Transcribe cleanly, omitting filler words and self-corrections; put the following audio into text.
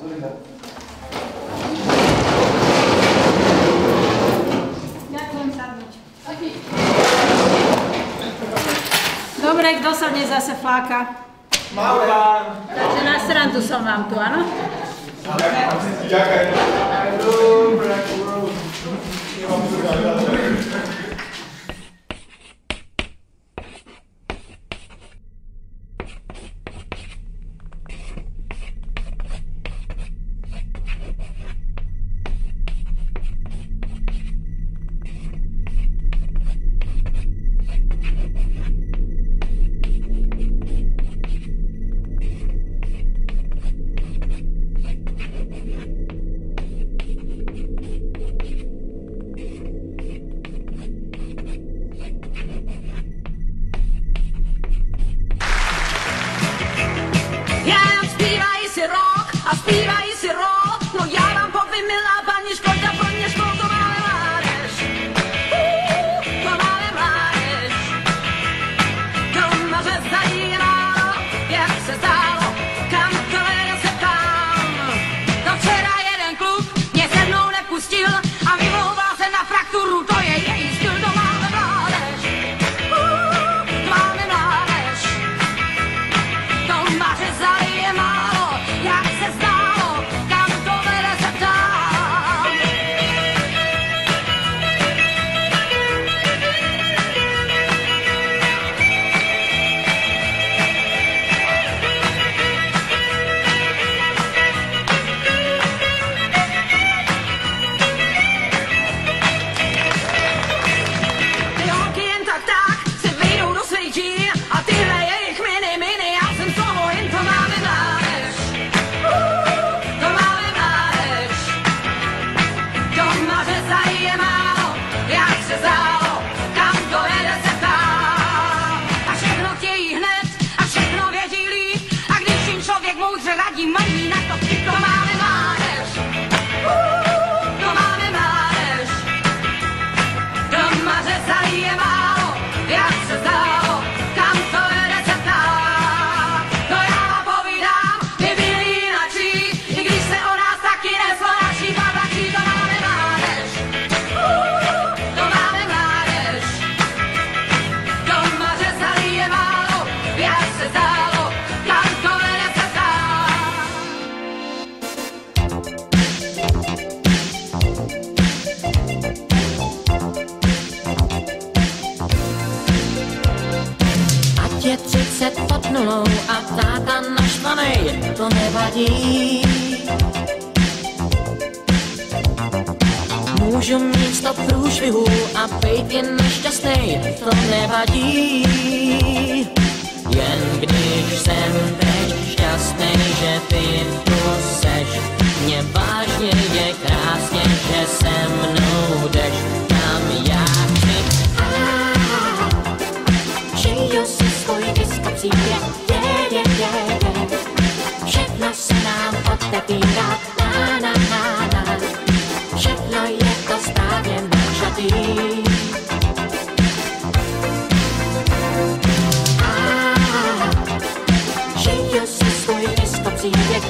Ďakujem sadnúť. Dobre, kto sa dnes zase fláka? Malá. Takže na srandu som vám tu, áno? Ďakujem. Zpívají si rock, no já vám povím, milá paní Škoda, plně škol, to máme mládež. To máme mládež. Doma řezají ráno, jak se zdálo, kam to vede se tam. To včera jeden kluk mě se mnou nepustil a vymlouval se na frakturu, to je její styl, to máme mládež. To máme mládež. Doma řezají je málo, jak se zdálo, kam to vede se ptám. Ty holky jen tak se vejdou do svých džín a tyhle jejich mini, já jsem z toho jen to máme mládež. To máme mládež. Doma řezají je málo, jak se zdálo, kam to vede se ptám. A všechno chtějí hned, a všechno věří líp, a když jim člověk moudře radí, mají na to vtip. To máme mládež. To máme mládež. Doma řezají je málo, jak se zdálo, kam to vede se ptám. To já vám povídám, my byli jinačí, i když se o nás taky neslo naší patačí. To máme mládež. To máme mládež. Doma řezají je málo, jak se zdálo, kam to vede se ptám. Ať je 30 pod nulou a táta naštvanej, to nevadí. Můžu mít 100 průšvihů a být jen nešťastnej, to nevadí. Jen když jsem teď šťastnej, že ty tu seš, mě vážně je krásně, že se mnou jdeš, tam já chci. Žiju si svůj diskopříběh, všechno se nám otevírá, všechno je to správně načatý. Žiju si svůj diskopříběh,